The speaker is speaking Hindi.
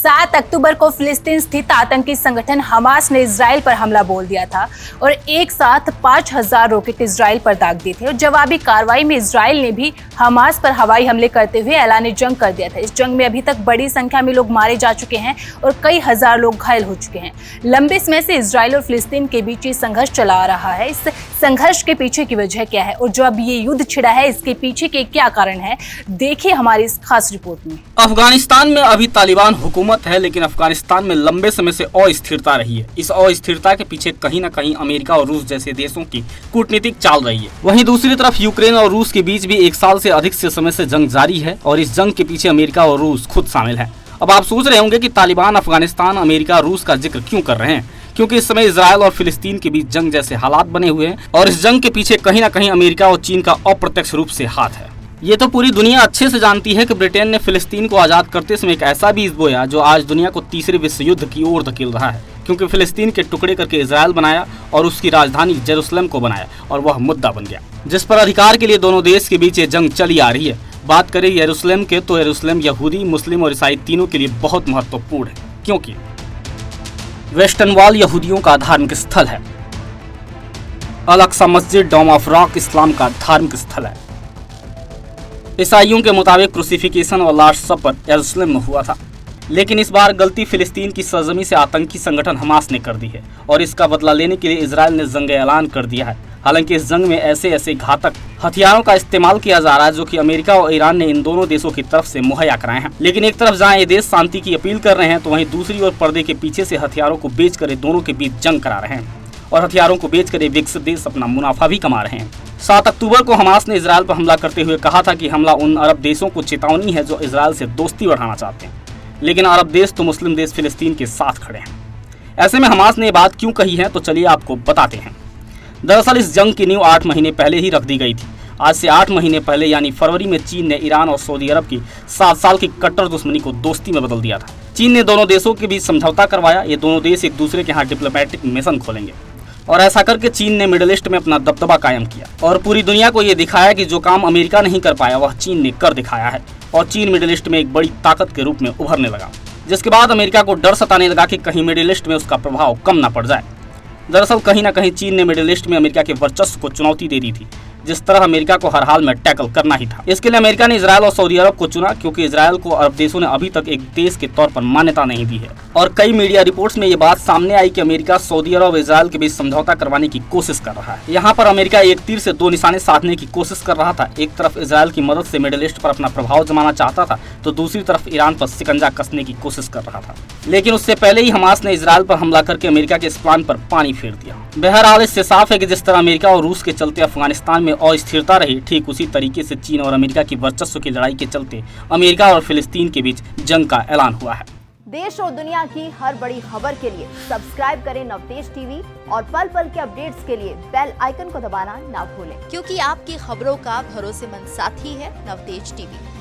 7 अक्टूबर को फिलिस्तीन स्थित आतंकी संगठन हमास ने इजराइल पर हमला बोल दिया था और एक साथ 5000 रॉकेट इजराइल पर दाग दिए थे और जवाबी कार्रवाई में इजराइल ने भी हमास पर हवाई हमले करते हुए ऐलान जंग कर दिया था। इस जंग में अभी तक बड़ी संख्या में लोग मारे जा चुके हैं और कई हजार लोग घायल हो चुके हैं। लंबे समय से इजराइल और फिलिस्तीन के बीच ये संघर्ष चला आ रहा है। इस संघर्ष के पीछे की वजह क्या है और जो अब ये युद्ध छिड़ा है इसके पीछे के क्या कारण है, देखिए हमारी इस खास रिपोर्ट में। अफगानिस्तान में अभी तालिबान हुकूमत है, लेकिन अफगानिस्तान में लंबे समय से अस्थिरता रही है। इस अस्थिरता के पीछे कहीं न कहीं अमेरिका और रूस जैसे देशों की कूटनीतिक चाल रही है। वहीं दूसरी तरफ यूक्रेन और रूस के बीच भी 1 साल से अधिक से समय से जंग जारी है और इस जंग के पीछे अमेरिका और रूस खुद शामिल है। अब आप सोच रहे होंगे कि तालिबान, अफगानिस्तान, अमेरिका, रूस का जिक्र क्यों कर रहे हैं, क्योंकि इस समय इजराइल और फिलिस्तीन के बीच जंग जैसे हालात बने हुए हैं और इस जंग के पीछे कहीं न कहीं अमेरिका और चीन का अप्रत्यक्ष रूप से हाथ है। ये तो पूरी दुनिया अच्छे से जानती है कि ब्रिटेन ने फिलिस्तीन को आजाद करते समय एक ऐसा बीज बोया जो आज दुनिया को तीसरे विश्व युद्ध की ओर धकेल रहा है, क्योंकि फिलिस्तीन के टुकड़े करके इजराइल बनाया और उसकी राजधानी जेरूसलम को बनाया और वह मुद्दा बन गया, जिस पर अधिकार के लिए दोनों देश के बीच ये जंग चली आ रही है। बात करें यरूशलेम के तो यरूशलेम यहूदी, मुस्लिम और ईसाई तीनों के लिए बहुत महत्वपूर्ण है, क्योंकि वेस्टर्न वॉल यहूदियों का धार्मिक स्थल है, अल-अक्सा मस्जिद डोम ऑफ रॉक इस्लाम का धार्मिक स्थल है। ईसाइयों के मुताबिक क्रूसिफिकेशन और लास्ट सपर यरूशलेम में हुआ था, लेकिन इस बार गलती फिलिस्तीन की सरजमी से आतंकी संगठन हमास ने कर दी है और इसका बदला लेने के लिए इजराइल ने जंग ऐलान कर दिया है। हालांकि इस जंग में ऐसे घातक हथियारों का इस्तेमाल किया जा रहा है जो कि अमेरिका और ईरान ने इन दोनों देशों की तरफ से मुहैया कराए हैं। लेकिन एक तरफ जहां ये देश शांति की अपील कर रहे हैं तो वहीं दूसरी ओर पर्दे के पीछे से हथियारों को बेच कर दोनों के बीच जंग करा रहे हैं और हथियारों को बेच कर विकसित देश अपना मुनाफा भी कमा रहे हैं। 7 अक्टूबर को हमास ने इजराइल पर हमला करते हुए कहा था कि हमला उन अरब देशों को चेतावनी है जो इजराइल से दोस्ती बढ़ाना चाहते हैं, लेकिन अरब देश तो मुस्लिम देश फिलिस्तीन के साथ खड़े हैं। ऐसे में हमास ने ये बात क्यों कही है, तो चलिए आपको बताते हैं। दरअसल इस जंग की नींव 8 महीने पहले ही रख दी गई थी। आज से 8 महीने पहले यानी फरवरी में चीन ने ईरान और सऊदी अरब की 7 साल की कट्टर दुश्मनी को दोस्ती में बदल दिया था। चीन ने दोनों देशों के बीच समझौता करवाया। ये दोनों देश एक दूसरे के यहाँ डिप्लोमेटिक मिशन खोलेंगे और ऐसा करके चीन ने मिडिल ईस्ट में अपना दबदबा कायम किया और पूरी दुनिया को ये दिखाया कि जो काम अमेरिका नहीं कर पाया वह चीन ने कर दिखाया है और चीन मिडिल ईस्ट में एक बड़ी ताकत के रूप में उभरने लगा, जिसके बाद अमेरिका को डर सताने लगा कि कहीं मिडिल ईस्ट में उसका प्रभाव कम ना पड़ जाए। दरअसल कहीं ना कहीं चीन ने मिडिल ईस्ट में अमेरिका के वर्चस्व को चुनौती दे दी थी, जिस तरह अमेरिका को हर हाल में टैकल करना ही था। इसके लिए अमेरिका ने इजराइल और सऊदी अरब को चुना, क्योंकि इजराइल को अरब देशों ने अभी तक एक देश के तौर पर मान्यता नहीं दी है और कई मीडिया रिपोर्ट्स में ये बात सामने आई कि अमेरिका सऊदी अरब और इजराइल के बीच समझौता करवाने की कोशिश कर रहा है। यहाँ पर अमेरिका एक तीर से 2 निशाने साधने की कोशिश कर रहा था। एक तरफ इजराइल की मदद से मिडिल ईस्ट पर अपना प्रभाव जमाना चाहता था, तो दूसरी तरफ ईरान पर शिकंजा कसने की कोशिश कर रहा था। लेकिन उससे पहले ही हमास ने इजराइल पर हमला करके अमेरिका के इस प्लान पर पानी फेर दिया। बहरहाल इससे साफ है कि जिस तरह अमेरिका और रूस के चलते अफगानिस्तान में अस्थिरता रही, ठीक उसी तरीके से चीन और अमेरिका की वर्चस्व की लड़ाई के चलते अमेरिका और फिलिस्तीन के बीच जंग का ऐलान हुआ है। देश और दुनिया की हर बड़ी खबर के लिए सब्सक्राइब करें नवतेज टीवी और पल पल के अपडेट्स के लिए बेल आइकन को दबाना ना भूलें, क्योंकि आपकी खबरों का भरोसेमंद साथी है नवतेज टीवी।